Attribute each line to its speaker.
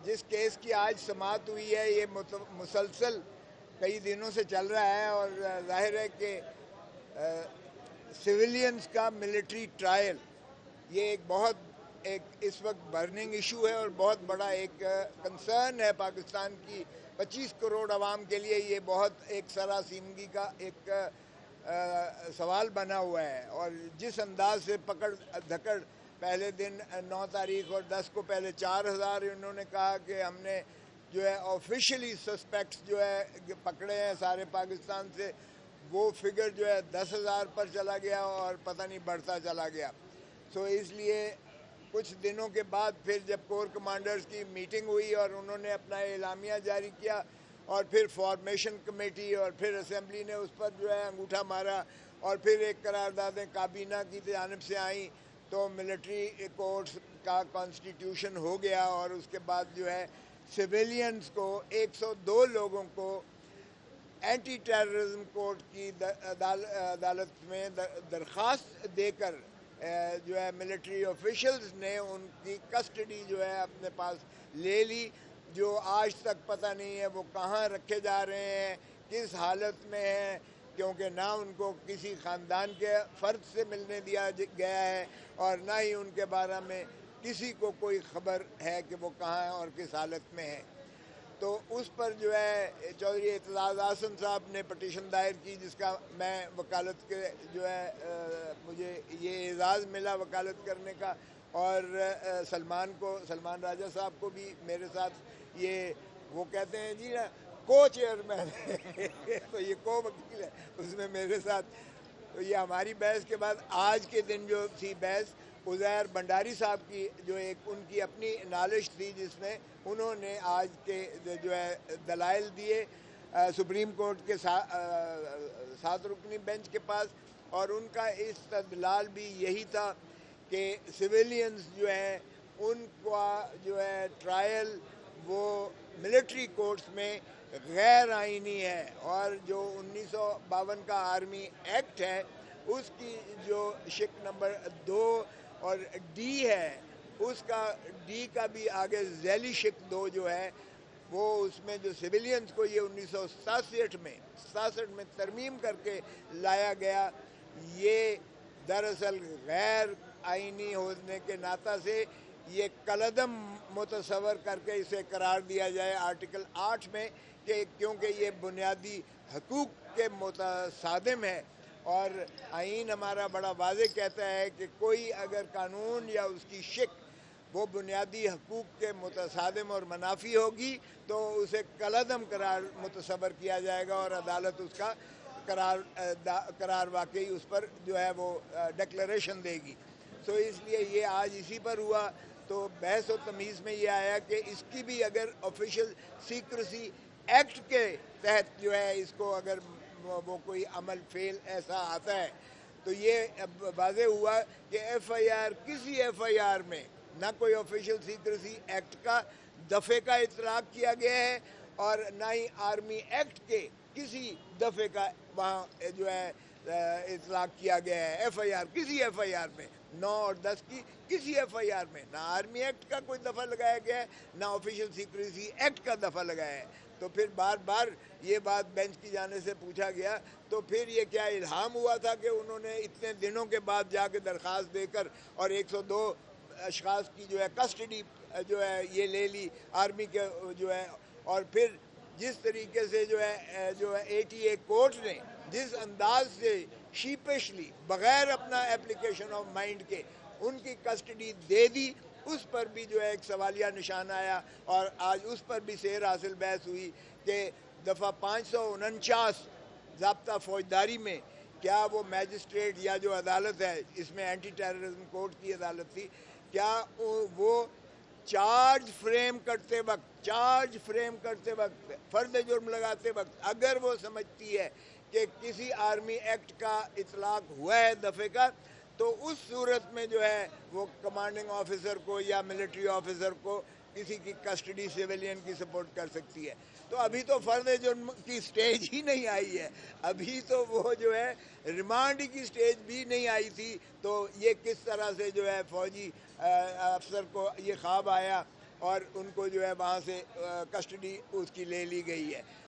Speaker 1: جس کیس کی آج سماعت ہوئی ہے یہ مسلسل کئی دنوں سے چل رہا ہے، اور ظاہر ہے کہ سویلینز کا ملٹری ٹرائل یہ ایک بہت اس وقت برننگ ایشو ہے اور بہت بڑا ایک کنسرن ہے پاکستان کی 25 کروڑ عوام کے لیے. یہ بہت ایک سراسیمگی کا ایک سوال بنا ہوا ہے، اور جس انداز سے پکڑ دھکڑ پہلے دن 9 تاریخ اور 10 کو پہلے 4000 انہوں نے کہا کہ ہم نے جو ہے آفیشلی سسپیکٹس جو ہے پکڑے ہیں سارے پاکستان سے، وہ فگر جو ہے 10,000 پر چلا گیا اور پتہ نہیں بڑھتا چلا گیا. سو اس لیے کچھ دنوں کے بعد پھر جب کور کمانڈرز کی میٹنگ ہوئی اور انہوں نے اپنا اعلامیہ جاری کیا، اور پھر فارمیشن کمیٹی اور پھر اسمبلی نے اس پر جو ہے انگوٹھا مارا، اور پھر ایک قراردادیں کابینہ کی جانب سے آئیں، تو ملٹری کورٹس کا کانسٹیٹیوشن ہو گیا. اور اس کے بعد جو ہے سویلینز کو 102 لوگوں کو اینٹی ٹیررزم کورٹ کی عدالت میں درخواست دے کر جو ہے ملٹری آفیشلز نے ان کی کسٹڈی جو ہے اپنے پاس لے لی، جو آج تک پتہ نہیں ہے وہ کہاں رکھے جا رہے ہیں، کس حالت میں ہیں، کیونکہ نہ ان کو کسی خاندان کے فرد سے ملنے دیا گیا ہے اور نہ ہی ان کے بارے میں کسی کو کوئی خبر ہے کہ وہ کہاں ہیں اور کس حالت میں ہیں. تو اس پر جو ہے چودھری اعتزاز احسن صاحب نے پٹیشن دائر کی، جس کا میں وکالت کے جو ہے مجھے یہ اعزاز ملا وکالت کرنے کا، اور سلمان راجہ صاحب کو بھی میرے ساتھ یہ وہ کہتے ہیں جی نا کو چیئرمین تو یہ کو وکیل ہے، اس میں میرے ساتھ. تو یہ ہماری بحث کے بعد آج کے دن جو تھی بحث عزیر بنڈاری صاحب کی، جو ایک ان کی اپنی نالش تھی جس میں انہوں نے آج کے جو ہے دلائل دیے سپریم کورٹ کے 7 رکنی بینچ کے پاس، اور ان کا استدلال بھی یہی تھا کہ سویلینز جو ہیں ان کا جو ہے ٹرائل وہ ملٹری کورٹس میں غیر آئینی ہے، اور جو 1952 کا آرمی ایکٹ ہے اس کی جو شق نمبر 2 اور ڈی ہے، اس کا ڈی کا بھی آگے ذیلی شق 2 جو ہے وہ اس میں جو سویلینز کو یہ 1967 میں ترمیم کر کے لایا گیا، یہ دراصل غیر آئینی ہونے کے ناطہ سے یہ کالعدم متصور کر کے اسے قرار دیا جائے آرٹیکل 8 میں، کہ کیونکہ یہ بنیادی حقوق کے متصادم ہے. اور آئین ہمارا بڑا واضح کہتا ہے کہ کوئی اگر قانون یا اس کی شق وہ بنیادی حقوق کے متصادم اور منافی ہوگی تو اسے کالعدم قرار متصور کیا جائے گا، اور عدالت اس کا قرار واقعی اس پر جو ہے وہ ڈکلیریشن دے گی. سو اس لیے یہ آج اسی پر ہوا. تو بحث و تمیز میں یہ آیا کہ اس کی بھی اگر آفیشل سیکریسی ایکٹ کے تحت جو ہے اس کو اگر وہ کوئی عمل فعل ایسا آتا ہے تو یہ واضح ہوا کہ کسی ایف آئی آر میں نہ کوئی آفیشل سیکریسی ایکٹ کا دفعے کا اطلاق کیا گیا ہے، اور نہ ہی آرمی ایکٹ کے کسی دفعے کا وہاں جو ہے اطلاق کیا گیا ہے. ایف آئی آر کسی ایف آئی آر میں 9 اور 10 کی کسی ایف آئی آر میں نہ آرمی ایکٹ کا کوئی دفعہ لگایا گیا ہے نہ آفیشل سیکریسی ایکٹ کا دفعہ لگایا ہے. تو پھر بار بار یہ بات بینچ کی جانے سے پوچھا گیا تو پھر یہ کیا الہام ہوا تھا کہ انہوں نے اتنے دنوں کے بعد جا کے درخواست دے کر اور 102 اشخاص کی جو ہے کسٹڈی جو ہے یہ لے لی آرمی کے جو ہے. اور پھر جس طریقے سے جو ہے ATA کورٹ نے جس انداز سے شیپشلی بغیر اپنا اپلیکیشن آف مائنڈ کے ان کی کسٹڈی دے دی، اس پر بھی جو ہے ایک سوالیہ نشان آیا. اور آج اس پر بھی سیر حاصل بحث ہوئی کہ دفعہ 549 ضابطہ فوجداری میں کیا وہ میجسٹریٹ یا جو عدالت ہے، اس میں اینٹی ٹیررزم کورٹ کی عدالت تھی، کیا وہ چارج فریم کرتے وقت فرد جرم لگاتے وقت اگر وہ سمجھتی ہے کہ کسی آرمی ایکٹ کا اطلاق ہوا ہے دفعے کا، تو اس صورت میں جو ہے وہ کمانڈنگ آفیسر کو یا ملٹری آفیسر کو کسی کی کسٹڈی سیویلین کی سپورٹ کر سکتی ہے. تو ابھی تو فرد جرم کی سٹیج ہی نہیں آئی ہے، ابھی تو وہ جو ہے ریمانڈ کی سٹیج بھی نہیں آئی تھی. تو یہ کس طرح سے جو ہے فوجی افسر کو یہ خواب آیا اور ان کو جو ہے وہاں سے کسٹڈی اس کی لے لی گئی ہے.